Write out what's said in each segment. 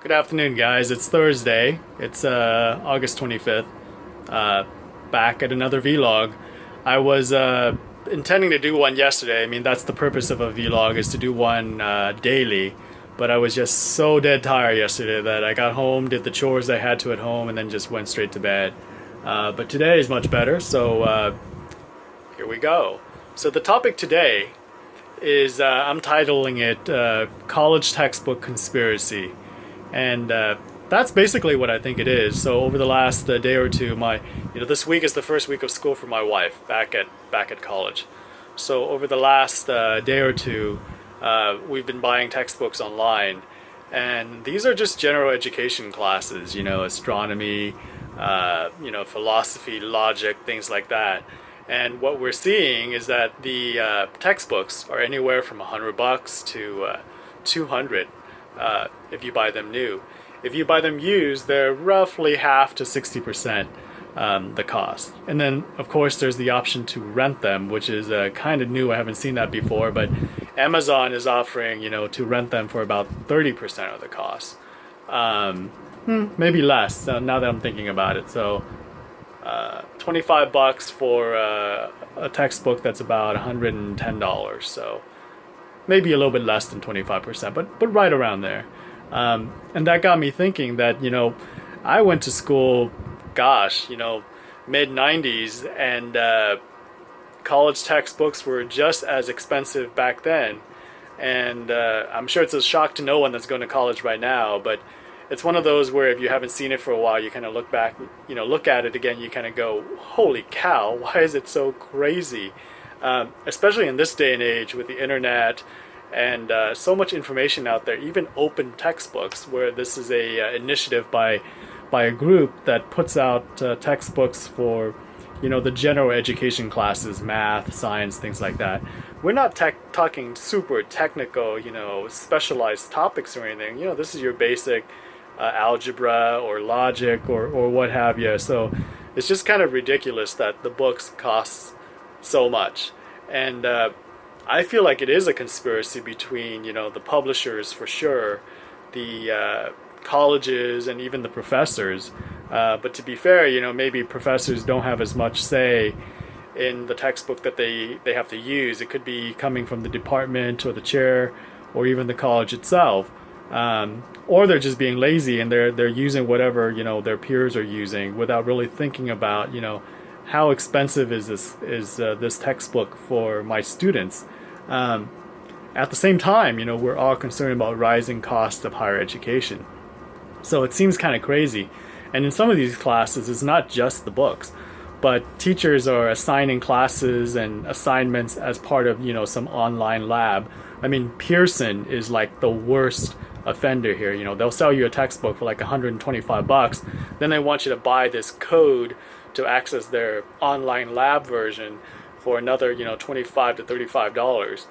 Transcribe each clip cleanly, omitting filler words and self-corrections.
Good afternoon, guys. It's Thursday. It's August 25th. Uh, Back at another vlog. I was intending to do one yesterday. I mean, that's the purpose of a vlog, is to do one daily. But I was just so dead tired yesterday that I got home, did the chores I had to at home, and then just went straight to bed. But today is much better, so here we go. So the topic today is, I'm titling it College Textbook Conspiracy. And that's basically what I think it is. So over the last day or two, this week is the first week of school for my wife back at college. So over the last day or two, we've been buying textbooks online, and these are just general education classes. Astronomy, philosophy, logic, things like that. And what we're seeing is that the textbooks are anywhere from $100 to 200. If you buy them new. If you buy them used, they're roughly half to 60% the cost. And then, of course, there's the option to rent them, which is kind of new. I haven't seen that before, but Amazon is offering, to rent them for about 30% of the cost. Maybe less, now that I'm thinking about it. So, $25 for a textbook that's about $110. So, maybe a little bit less than 25%, but right around there. And that got me thinking that, I went to school, mid-90s, and college textbooks were just as expensive back then. And I'm sure it's a shock to no one that's going to college right now, but it's one of those where if you haven't seen it for a while, you kind of look back, look at it again, you kind of go, holy cow, why is it so crazy? Especially in this day and age with the internet and so much information out there, even open textbooks, where this is a initiative by a group that puts out textbooks for the general education classes, math, science, things like that. We're not talking super technical, specialized topics or anything. This is your basic algebra or logic or what have you. So it's just kind of ridiculous that the books cost so much. And I feel like it is a conspiracy between, the publishers for sure, the colleges, and even the professors. But to be fair, maybe professors don't have as much say in the textbook that they have to use. It could be coming from the department or the chair or even the college itself. Or they're just being lazy and they're using whatever, their peers are using without really thinking about, how expensive is this textbook for my students? At the same time, we're all concerned about rising costs of higher education. So it seems kind of crazy. And in some of these classes, it's not just the books, but teachers are assigning classes and assignments as part of, some online lab. I mean, Pearson is like the worst offender here. They'll sell you a textbook for like $125. Then they want you to buy this code to access their online lab version for another, $25 to $35,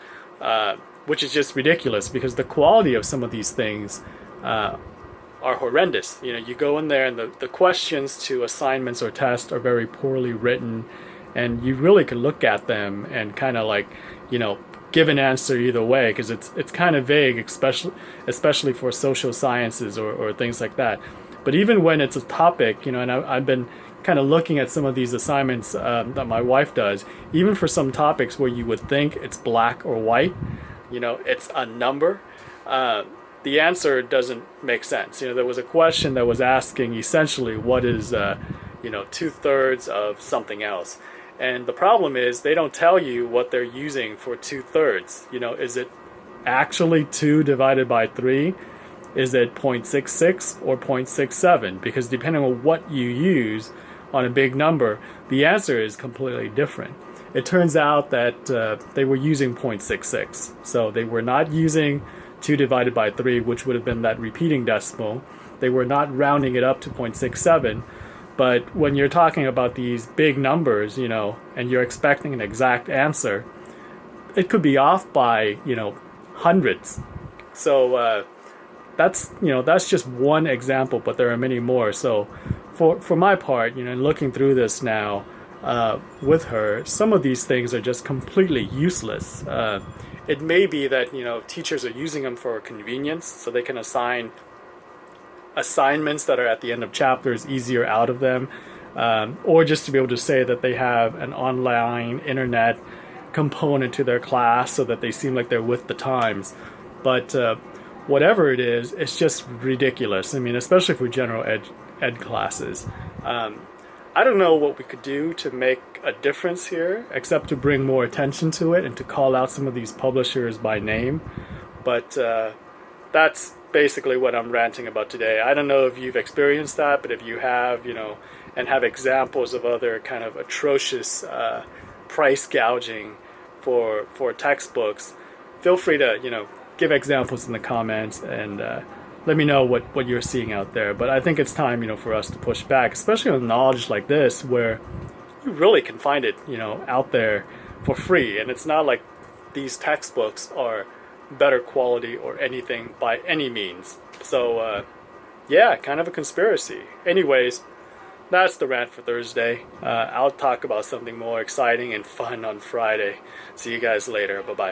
which is just ridiculous because the quality of some of these things are horrendous. You go in there and the questions to assignments or tests are very poorly written, and you really can look at them and kind of like, give an answer either way, because it's kind of vague, especially for social sciences or things like that. But even when it's a topic, and I've been kind of looking at some of these assignments that my wife does, even for some topics where you would think it's black or white, it's a number, the answer doesn't make sense. There was a question that was asking essentially what is, 2/3 of something else. And the problem is they don't tell you what they're using for 2/3. Is it actually 2 divided by 3? Is it 0.66 or 0.67? Because depending on what you use on a big number, the answer is completely different. It turns out that they were using 0.66. So they were not using 2 divided by 3, which would have been that repeating decimal. They were not rounding it up to 0.67. But when you're talking about these big numbers, and you're expecting an exact answer, it could be off by, hundreds. So that's just one example, but there are many more. So for my part, looking through this now with her, some of these things are just completely useless. It may be that teachers are using them for convenience, so they can assign assignments that are at the end of chapters easier out of them, or just to be able to say that they have an online internet component to their class so that they seem like they're with the times. But whatever it is, it's just ridiculous. I mean, especially for general ed classes. I don't know what we could do to make a difference here, except to bring more attention to it and to call out some of these publishers by name. But that's basically what I'm ranting about today. I don't know if you've experienced that, but if you have, and have examples of other kind of atrocious price gouging for textbooks, feel free to, give examples in the comments and let me know what you're seeing out there. But I think it's time, for us to push back, especially on knowledge like this, where you really can find it, out there for free. And it's not like these textbooks are better quality or anything by any means. So, yeah, kind of a conspiracy. Anyways, that's the rant for Thursday. I'll talk about something more exciting and fun on Friday. See you guys later. Bye-bye.